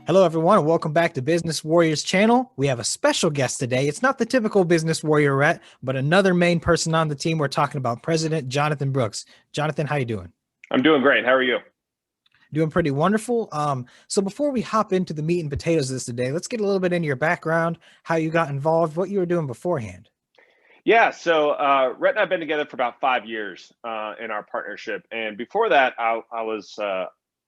Hello, everyone, and welcome back to Business Warriors channel. We have a special guest today. It's not the typical Business Warrior Rhett, but another main person on the team. We're talking about President Jonathan Brooks. Jonathan, how you doing? I'm doing great. How are you? Doing pretty wonderful. So before we hop into the meat and potatoes of this today, let's get a little bit into your background, how you got involved, what you were doing beforehand. Yeah, so Rhett and I have been together for about 5 years in our partnership. And before that, I was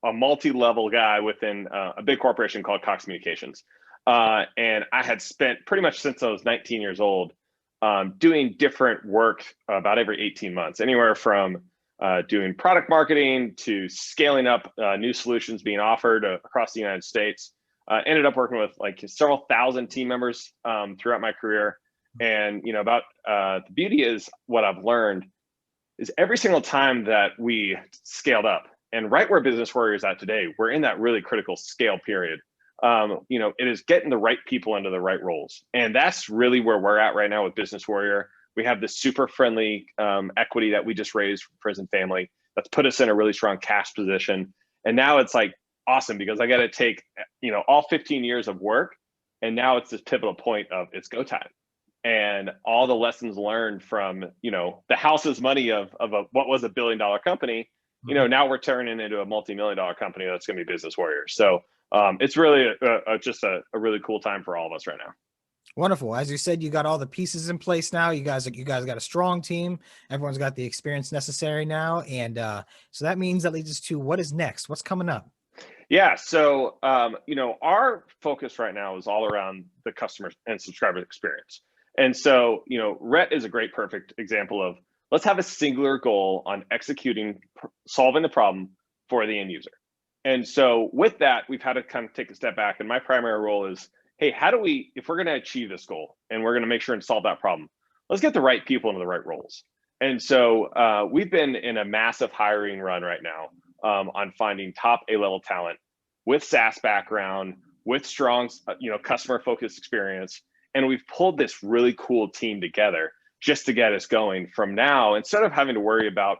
a multi-level guy within a big corporation called Cox Communications. And I had spent pretty much since I was 19 years old doing different work about every 18 months, anywhere from doing product marketing to scaling up new solutions being offered across the United States. Ended up working with like several thousand team members throughout my career. And about the beauty is what I've learned is every single time that we scaled up, and right where Business Warrior is at today, we're in that really critical scale period. It is getting the right people into the right roles, and that's really where we're at right now with Business Warrior. We have this super friendly equity that we just raised for Friends and Family that's put us in a really strong cash position, and now it's like awesome because I got to take all 15 years of work, and now it's this pivotal point of it's go time and all the lessons learned from the house's money of what was $1 billion company. Now we're turning into a multi-million-dollar company that's going to be Business Warriors. So it's really just a really cool time for all of us right now. Wonderful. As you said, you got all the pieces in place now. You guys got a strong team. Everyone's got the experience necessary now, and so that means that leads us to what is next. What's coming up? Yeah, so our focus right now is all around the customer and subscriber experience. And so, Rhett is a great, perfect example of let's have a singular goal on executing, solving the problem for the end user. And so with that, we've had to kind of take a step back. And my primary role is, hey, how do we, if we're going to achieve this goal and we're going to make sure and solve that problem, let's get the right people into the right roles. And so we've been in a massive hiring run right now on finding top A-level talent with SaaS background, with strong, customer focused experience. And we've pulled this really cool team together just to get us going from now. Instead of having to worry about,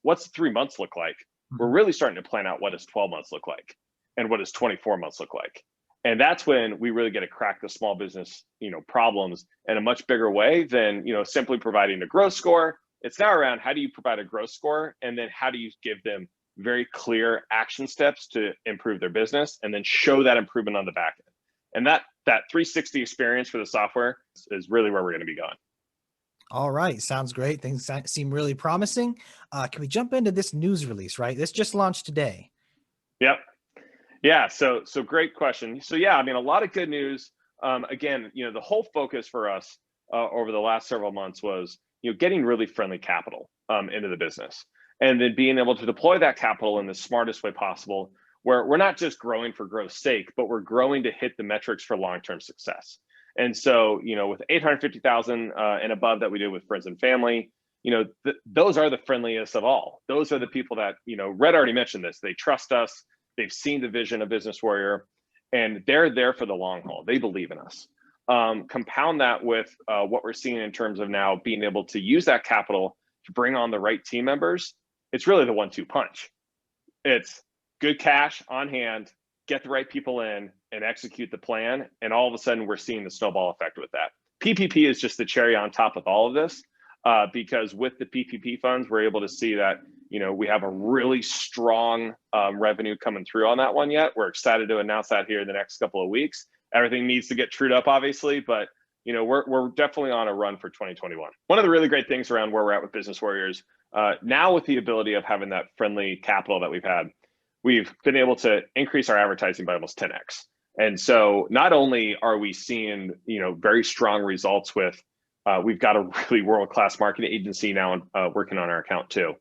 what's 3 months look like, we're really starting to plan out what does 12 months look like and what does 24 months look like. And that's when we really get to crack the small business, problems in a much bigger way than, simply providing a growth score. It's now around how do you provide a growth score, and then how do you give them very clear action steps to improve their business and then show that improvement on the back end. And that 360 experience for the software is really where we're going to be going. All right, sounds great. Things seem really promising. Can we jump into this news release? Right, this just launched today. Yep. Yeah. So great question. So yeah, I mean, a lot of good news. Again, the whole focus for us over the last several months was getting really friendly capital into the business, and then being able to deploy that capital in the smartest way possible, where we're not just growing for growth's sake, but we're growing to hit the metrics for long-term success. And so, with 850,000 and above that we did with Friends and Family, those are the friendliest of all. Those are the people that, Rhett already mentioned this. They trust us. They've seen the vision of Business Warrior, and they're there for the long haul. They believe in us. Compound that with what we're seeing in terms of now being able to use that capital to bring on the right team members. It's really the 1-2 punch. It's good cash on hand, get the right people in, and execute the plan. And all of a sudden, we're seeing the snowball effect with that. PPP is just the cherry on top of all of this, because with the PPP funds, we're able to see that we have a really strong revenue coming through on that one yet. We're excited to announce that here in the next couple of weeks. Everything needs to get trued up, obviously, but we're definitely on a run for 2021. One of the really great things around where we're at with Business Warriors, now with the ability of having that friendly capital that we've been able to increase our advertising by almost 10x. And so not only are we seeing, very strong results with, we've got a really world-class marketing agency now working on our account too.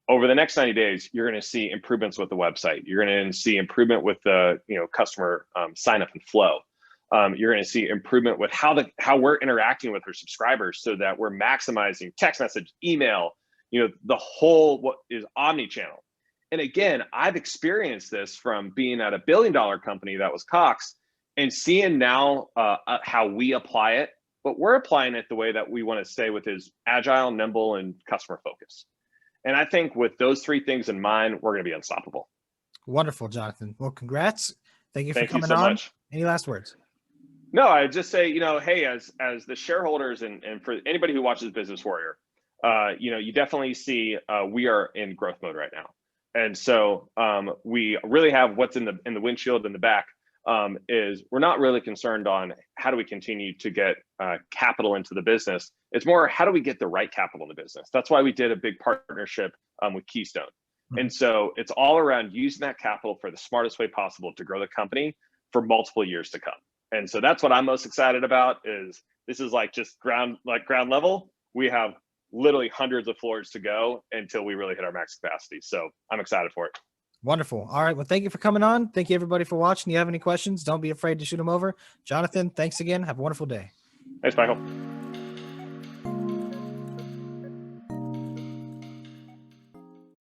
Over the next 90 days, you're going to see improvements with the website. You're going to see improvement with the, customer sign up and flow. You're going to see improvement with how we're interacting with our subscribers so that we're maximizing text message, email, the whole what is omni-channel. And again, I've experienced this from being at a $1 billion company that was Cox and seeing now how we apply it, but we're applying it the way that we want to stay with is agile, nimble, and customer focused. And I think with those three things in mind, we're going to be unstoppable. Wonderful, Jonathan. Well, congrats. Thank you for Thank you coming so on. much. Any last words? No, I just say, hey, as the shareholders and for anybody who watches Business Warrior, you definitely see we are in growth mode right now. And so we really have what's in the windshield in the back is we're not really concerned on how do we continue to get capital into the business. It's more how do we get the right capital in the business. That's why we did a big partnership with Keystone. Mm-hmm. And so it's all around using that capital for the smartest way possible to grow the company for multiple years to come. And so that's what I'm most excited about is this is like just ground level. We have literally hundreds of floors to go until we really hit our max capacity. So I'm excited for it. Wonderful. All right. Well, thank you for coming on. Thank you everybody for watching. You have any questions? Don't be afraid to shoot them over. Jonathan, thanks again. Have a wonderful day. Thanks, Michael.